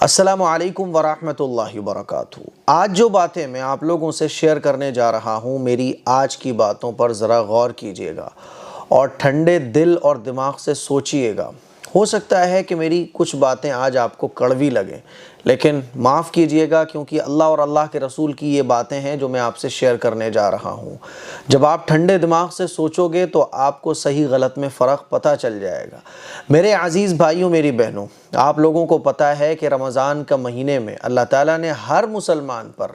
السلام علیکم ورحمۃ اللہ وبرکاتہ۔ آج جو باتیں میں آپ لوگوں سے شیئر کرنے جا رہا ہوں، میری آج کی باتوں پر ذرا غور کیجئے گا اور ٹھنڈے دل اور دماغ سے سوچئے گا۔ ہو سکتا ہے کہ میری کچھ باتیں آج آپ کو کڑوی لگیں، لیکن معاف کیجئے گا کیونکہ اللہ اور اللہ کے رسول کی یہ باتیں ہیں جو میں آپ سے شیئر کرنے جا رہا ہوں۔ جب آپ ٹھنڈے دماغ سے سوچو گے تو آپ کو صحیح غلط میں فرق پتہ چل جائے گا۔ میرے عزیز بھائیوں، میری بہنوں، آپ لوگوں کو پتہ ہے کہ رمضان کا مہینے میں اللہ تعالیٰ نے ہر مسلمان پر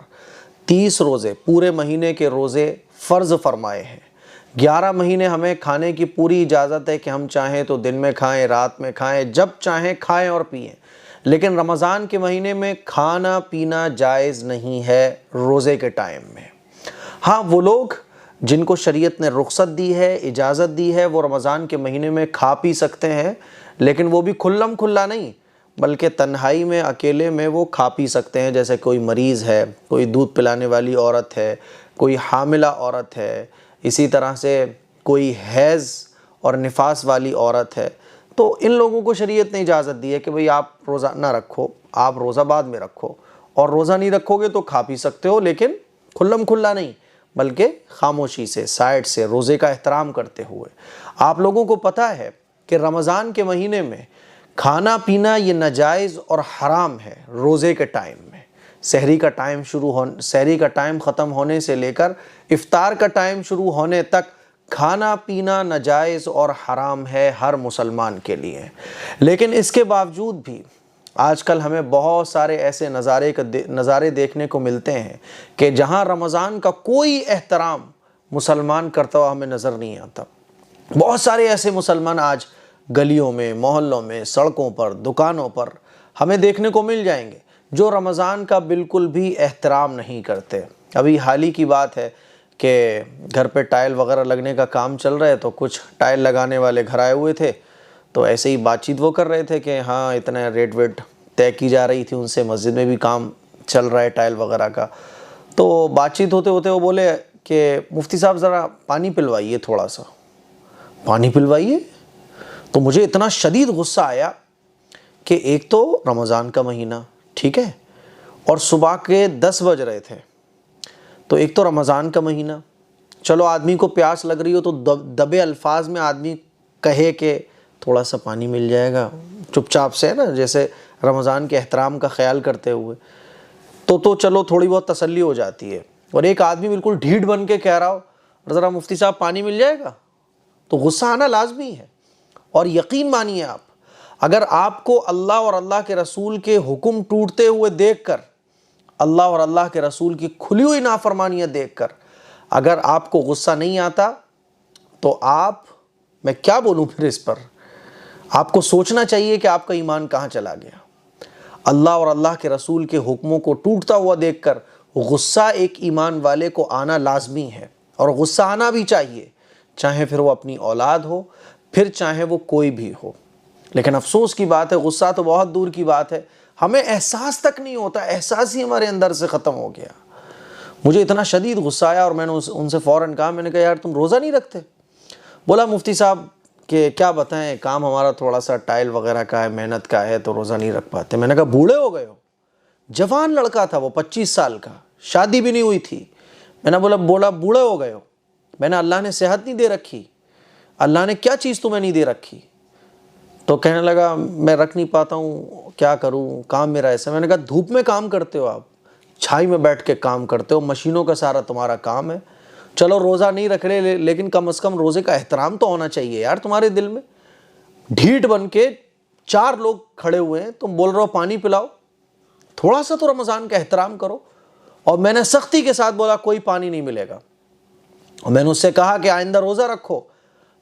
30 روزے، پورے مہینے کے روزے فرض فرمائے ہیں۔ 11 مہینے ہمیں کھانے کی پوری اجازت ہے کہ ہم چاہیں تو دن میں کھائیں، رات میں کھائیں، جب چاہیں کھائیں اور پئیں، لیکن رمضان کے مہینے میں کھانا پینا جائز نہیں ہے روزے کے ٹائم میں۔ ہاں، وہ لوگ جن کو شریعت نے رخصت دی ہے، اجازت دی ہے، وہ رمضان کے مہینے میں کھا پی سکتے ہیں، لیکن وہ بھی کھلم کھلا نہیں، بلکہ تنہائی میں، اکیلے میں وہ کھا پی سکتے ہیں۔ جیسے کوئی مریض ہے، کوئی دودھ پلانے والی عورت ہے، کوئی حاملہ عورت ہے، اسی طرح سے کوئی حیض اور نفاس والی عورت ہے، تو ان لوگوں کو شریعت نے اجازت دی ہے کہ بھئی آپ روزہ نہ رکھو، آپ روزہ بعد میں رکھو، اور روزہ نہیں رکھو گے تو کھا پی سکتے ہو، لیکن کھلم کھلا نہیں، بلکہ خاموشی سے، سائڈ سے، روزے کا احترام کرتے ہوئے۔ آپ لوگوں کو پتہ ہے کہ رمضان کے مہینے میں کھانا پینا یہ ناجائز اور حرام ہے۔ روزے کے ٹائم میں سحری کا ٹائم ختم ہونے سے لے کر افطار کا ٹائم شروع ہونے تک کھانا پینا ناجائز اور حرام ہے ہر مسلمان کے لیے۔ لیکن اس کے باوجود بھی آج کل ہمیں بہت سارے ایسے نظارے دیکھنے کو ملتے ہیں کہ جہاں رمضان کا کوئی احترام مسلمان کرتا ہوا ہمیں نظر نہیں آتا۔ بہت سارے ایسے مسلمان آج گلیوں میں، محلوں میں، سڑکوں پر، دکانوں پر ہمیں دیکھنے کو مل جائیں گے جو رمضان کا بالکل بھی احترام نہیں کرتے۔ ابھی حال ہی کی بات ہے کہ گھر پہ ٹائل وغیرہ لگنے کا کام چل رہا ہے، تو کچھ ٹائل لگانے والے گھر آئے ہوئے تھے، تو ایسے ہی بات چیت وہ کر رہے تھے کہ ہاں اتنا ریٹ ویٹ طے کی جا رہی تھی ان سے، مسجد میں بھی کام چل رہا ہے ٹائل وغیرہ کا۔ تو بات چیت ہوتے ہوتے وہ بولے کہ مفتی صاحب ذرا پانی پلوائیے، تھوڑا سا پانی پلوائیے۔ تو مجھے اتنا شدید غصہ آیا کہ ایک تو رمضان کا مہینہ، ٹھیک ہے، اور صبح کے 10 بج رہے تھے، تو ایک تو رمضان کا مہینہ، چلو آدمی کو پیاس لگ رہی ہو تو دبے الفاظ میں آدمی کہے کہ تھوڑا سا پانی مل جائے گا، چپ چاپ سے نا، جیسے رمضان کے احترام کا خیال کرتے ہوئے، تو چلو تھوڑی بہت تسلی ہو جاتی ہے۔ اور ایک آدمی بالکل ڈھیٹ بن کے کہہ رہا ہو ذرا مفتی صاحب پانی مل جائے گا، تو غصہ آنا لازمی ہے۔ اور یقین مانیے آپ، اگر آپ کو اللہ اور اللہ کے رسول کے حکم ٹوٹتے ہوئے دیکھ کر، اللہ اور اللہ کے رسول کی کھلی ہوئی نافرمانیاں دیکھ کر اگر آپ کو غصہ نہیں آتا تو میں کیا بولوں پھر اس پر؟ آپ کو سوچنا چاہیے کہ آپ کا ایمان کہاں چلا گیا۔ اللہ اور اللہ کے رسول کے حکموں کو ٹوٹتا ہوا دیکھ کر غصہ ایک ایمان والے کو آنا لازمی ہے، اور غصہ آنا بھی چاہیے، چاہے پھر وہ اپنی اولاد ہو، پھر چاہے وہ کوئی بھی ہو۔ لیکن افسوس کی بات ہے، غصہ تو بہت دور کی بات ہے، ہمیں احساس تک نہیں ہوتا، احساس ہی ہمارے اندر سے ختم ہو گیا۔ مجھے اتنا شدید غصہ آیا اور میں نے ان سے فوراً کہا، میں نے کہا یار تم روزہ نہیں رکھتے؟ بولا مفتی صاحب کہ کیا بتائیں، کام ہمارا تھوڑا سا ٹائل وغیرہ کا ہے، محنت کا ہے، تو روزہ نہیں رکھ پاتے۔ میں نے کہا بوڑھے ہو گئے ہو؟ جوان لڑکا تھا وہ، 25 سال کا، شادی بھی نہیں ہوئی تھی۔ میں نے بولا بوڑھے ہو گئے ہو؟ میں نے اللہ نے صحت نہیں دے رکھی؟ اللہ نے کیا چیز تمہیں نہیں دے رکھی؟ تو کہنے لگا میں رکھ نہیں پاتا ہوں، کیا کروں، کام میرا ایسا۔ میں نے کہا دھوپ میں کام کرتے ہو آپ، چھائی میں بیٹھ کے کام کرتے ہو، مشینوں کا سارا تمہارا کام ہے، چلو روزہ نہیں رکھ رہے لیکن کم از کم روزے کا احترام تو ہونا چاہیے یار تمہارے دل میں۔ ڈھیٹ بن کے 4 لوگ کھڑے ہوئے ہیں، تم بول رہے ہو پانی پلاؤ، تھوڑا سا تو رمضان کا احترام کرو۔ اور میں نے سختی کے ساتھ بولا کوئی پانی نہیں ملے گا، اور میں نے اس سے کہا کہ آئندہ روزہ رکھو۔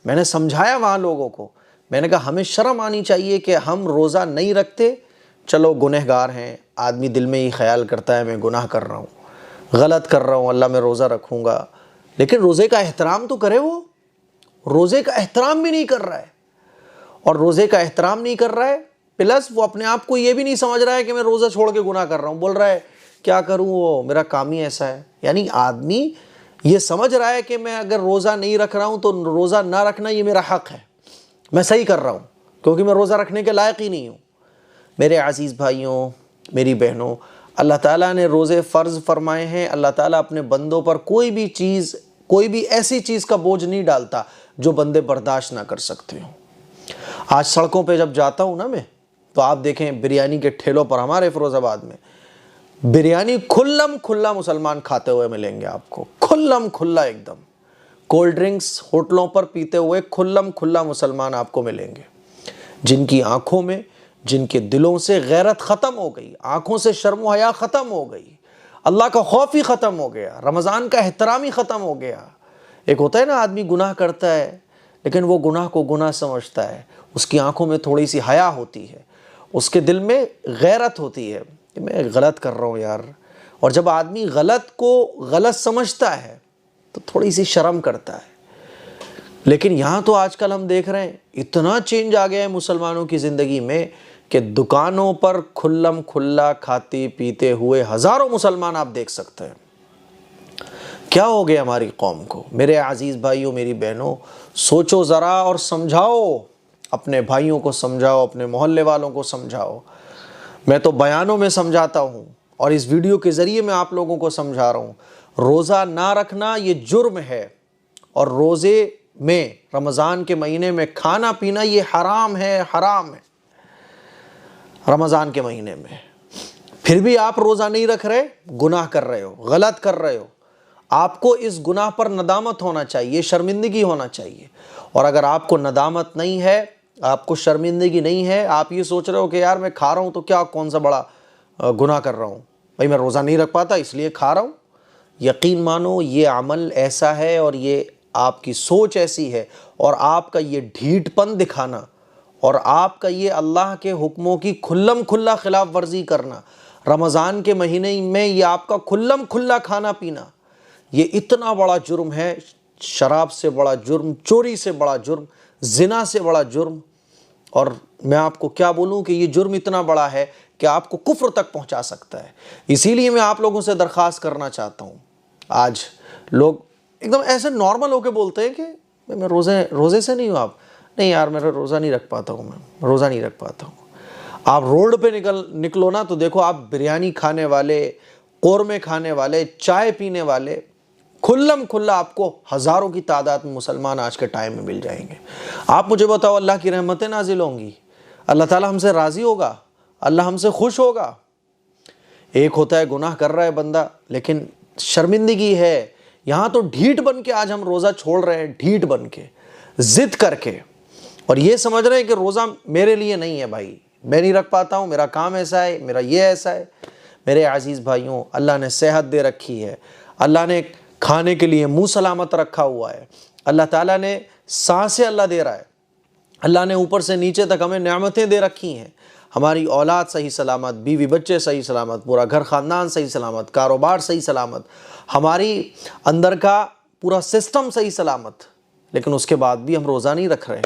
میں نے سمجھایا وہاں لوگوں کو، میں نے کہا ہمیں شرم آنی چاہیے کہ ہم روزہ نہیں رکھتے، چلو گنہگار ہیں، آدمی دل میں ہی خیال کرتا ہے میں گناہ کر رہا ہوں، غلط کر رہا ہوں، اللہ میں روزہ رکھوں گا، لیکن روزے کا احترام تو کرے۔ وہ روزے کا احترام بھی نہیں کر رہا ہے، اور روزے کا احترام نہیں کر رہا ہے پلس وہ اپنے آپ کو یہ بھی نہیں سمجھ رہا ہے کہ میں روزہ چھوڑ کے گناہ کر رہا ہوں، بول رہا ہے کیا کروں، وہ میرا کام ہی ایسا ہے۔ یعنی آدمی یہ سمجھ رہا ہے کہ میں اگر روزہ نہیں رکھ رہا ہوں تو روزہ نہ رکھنا یہ میرا حق ہے، میں صحیح کر رہا ہوں کیونکہ میں روزہ رکھنے کے لائق ہی نہیں ہوں۔ میرے عزیز بھائیوں، میری بہنوں، اللہ تعالیٰ نے روزے فرض فرمائے ہیں۔ اللہ تعالیٰ اپنے بندوں پر کوئی بھی ایسی چیز کا بوجھ نہیں ڈالتا جو بندے برداشت نہ کر سکتے ہوں۔ آج سڑکوں پہ جب جاتا ہوں نا میں، تو آپ دیکھیں بریانی کے ٹھیلوں پر ہمارے فیروز آباد میں بریانی کھلم کھلا مسلمان کھاتے ہوئے ملیں گے آپ کو، کھلم کھلا ایک دم۔ کولڈ ڈرنکس ہوٹلوں پر پیتے ہوئے کھلم کھلا مسلمان آپ کو ملیں گے، جن کی آنکھوں میں، جن کے دلوں سے غیرت ختم ہو گئی، آنکھوں سے شرم و حیا ختم ہو گئی، اللہ کا خوف ہی ختم ہو گیا، رمضان کا احترام ہی ختم ہو گیا۔ ایک ہوتا ہے نا آدمی گناہ کرتا ہے لیکن وہ گناہ کو گناہ سمجھتا ہے، اس کی آنکھوں میں تھوڑی سی حیا ہوتی ہے، اس کے دل میں غیرت ہوتی ہے کہ میں غلط کر رہا ہوں یار۔ اور جب آدمی غلط کو غلط سمجھتا ہے تو تھوڑی سی شرم کرتا ہے۔ لیکن یہاں تو آج کل ہم دیکھ رہے ہیں اتنا چینج آ گیا ہے مسلمانوں کی زندگی میں کہ دکانوں پر کھلم کھلا کھاتے پیتے ہوئے ہزاروں مسلمان آپ دیکھ سکتے ہیں۔ کیا ہو گیا ہماری قوم کو؟ میرے عزیز بھائیوں، میری بہنوں، سوچو ذرا اور سمجھاؤ، اپنے بھائیوں کو سمجھاؤ، اپنے محلے والوں کو سمجھاؤ۔ میں تو بیانوں میں سمجھاتا ہوں اور اس ویڈیو کے ذریعے میں آپ لوگوں کو سمجھا رہا ہوں، روزہ نہ رکھنا یہ جرم ہے، اور روزے میں، رمضان کے مہینے میں کھانا پینا یہ حرام ہے، حرام ہے رمضان کے مہینے میں۔ پھر بھی آپ روزہ نہیں رکھ رہے، گناہ کر رہے ہو، غلط کر رہے ہو۔ آپ کو اس گناہ پر ندامت ہونا چاہیے، شرمندگی ہونا چاہیے۔ اور اگر آپ کو ندامت نہیں ہے، آپ کو شرمندگی نہیں ہے، آپ یہ سوچ رہے ہو کہ یار میں کھا رہا ہوں تو کیا کون سا بڑا گناہ کر رہا ہوں، بھائی میں روزہ نہیں رکھ پاتا اس لیے کھا رہا ہوں، یقین مانو یہ عمل ایسا ہے اور یہ آپ کی سوچ ایسی ہے، اور آپ کا یہ ڈھیٹ پن دکھانا اور آپ کا یہ اللہ کے حکموں کی کھلم کھلا خلاف ورزی کرنا، رمضان کے مہینے میں یہ آپ کا کھلم کھلا کھانا پینا، یہ اتنا بڑا جرم ہے۔ شراب سے بڑا جرم، چوری سے بڑا جرم، زنا سے بڑا جرم، اور میں آپ کو کیا بولوں کہ یہ جرم اتنا بڑا ہے کہ آپ کو کفر تک پہنچا سکتا ہے۔ اسی لیے میں آپ لوگوں سے درخواست کرنا چاہتا ہوں، آج لوگ ایک دم ایسے نارمل ہو کے بولتے ہیں کہ میں روزے سے نہیں ہوں، آپ نہیں یار میرا روزہ نہیں رکھ پاتا ہوں، میں روزہ نہیں رکھ پاتا ہوں۔ آپ روڈ پہ نکلو نا تو دیکھو آپ بریانی کھانے والے، قورمے کھانے والے، چائے پینے والے، کھلم کھلا آپ کو ہزاروں کی تعداد میں مسلمان آج کے ٹائم میں مل جائیں گے۔ آپ مجھے بتاؤ اللہ کی رحمتیں نازل ہوں گی، اللہ تعالیٰ ہم سے راضی ہوگا، اللہ ہم سے خوش ہوگا؟ ایک ہوتا ہے گناہ کر رہا ہے بندہ لیکن شرمندگی ہے، یہاں تو ڈھیٹ بن کے آج ہم روزہ چھوڑ رہے ہیں، ڈھیٹ بن کے، ضد کر کے، اور یہ سمجھ رہے ہیں کہ روزہ میرے لیے نہیں ہے، بھائی میں نہیں رکھ پاتا ہوں، میرا کام ایسا ہے، میرا یہ ایسا ہے۔ میرے عزیز بھائیوں، اللہ نے صحت دے رکھی ہے، اللہ نے کھانے کے لیے منہ سلامت رکھا ہوا ہے، اللہ تعالیٰ نے سانسیں اللہ دے رہا ہے، اللہ نے اوپر سے نیچے تک ہمیں نعمتیں دے رکھی ہیں، ہماری اولاد صحیح سلامت، بیوی بچے صحیح سلامت، پورا گھر خاندان صحیح سلامت، کاروبار صحیح سلامت، ہماری اندر کا پورا سسٹم صحیح سلامت، لیکن اس کے بعد بھی ہم روزہ نہیں رکھ رہے۔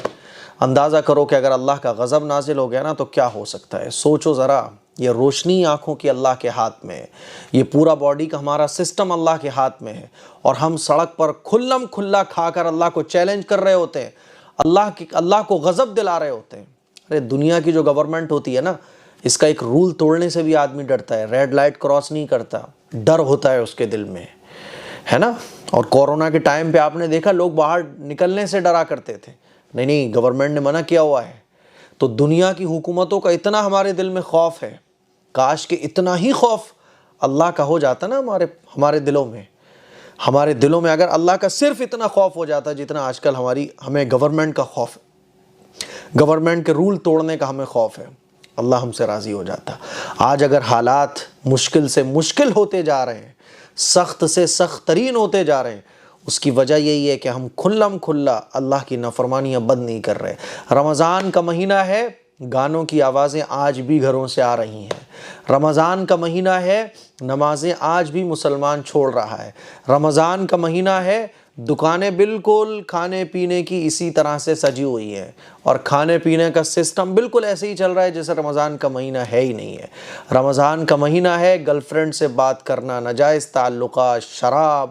اندازہ کرو کہ اگر اللہ کا غضب نازل ہو گیا نا تو کیا ہو سکتا ہے؟ سوچو ذرا، یہ روشنی آنکھوں کی اللہ کے ہاتھ میں ہے، یہ پورا باڈی کا ہمارا سسٹم اللہ کے ہاتھ میں ہے، اور ہم سڑک پر کھلم کھلا کھا کر اللہ کو چیلنج کر رہے ہوتے ہیں، اللہ کو غضب دلا رہے ہوتے ہیں۔ ارے دنیا کی جو گورنمنٹ ہوتی ہے نا، اس کا ایک رول توڑنے سے بھی آدمی ڈرتا ہے، ریڈ لائٹ کراس نہیں کرتا، ڈر ہوتا ہے اس کے دل میں، ہے نا۔ اور کورونا کے ٹائم پہ آپ نے دیکھا لوگ باہر نکلنے سے ڈرا کرتے تھے، نہیں گورنمنٹ نے منع کیا ہوا ہے۔ تو دنیا کی حکومتوں کا اتنا ہمارے دل میں خوف ہے، کاش کہ اتنا ہی خوف اللہ کا ہو جاتا نا ہمارے دلوں میں۔ ہمارے دلوں میں اگر اللہ کا صرف اتنا خوف ہو جاتا جتنا آج کل ہمیں گورنمنٹ کا خوف ہے، گورنمنٹ کے رول توڑنے کا ہمیں خوف ہے، اللہ ہم سے راضی ہو جاتا۔ آج اگر حالات مشکل سے مشکل ہوتے جا رہے ہیں، سخت سے سخت ترین ہوتے جا رہے ہیں، اس کی وجہ یہی ہے کہ ہم کھلم کھلا اللہ کی نافرمانیاں بند نہیں کر رہے۔ رمضان کا مہینہ ہے، گانوں کی آوازیں آج بھی گھروں سے آ رہی ہیں۔ رمضان کا مہینہ ہے، نمازیں آج بھی مسلمان چھوڑ رہا ہے۔ رمضان کا مہینہ ہے، دکانیں بالکل کھانے پینے کی اسی طرح سے سجی ہوئی ہیں، اور کھانے پینے کا سسٹم بالکل ایسے ہی چل رہا ہے جیسے رمضان کا مہینہ ہے ہی نہیں ہے۔ رمضان کا مہینہ ہے، گرل فرینڈ سے بات کرنا، ناجائز تعلقات، شراب،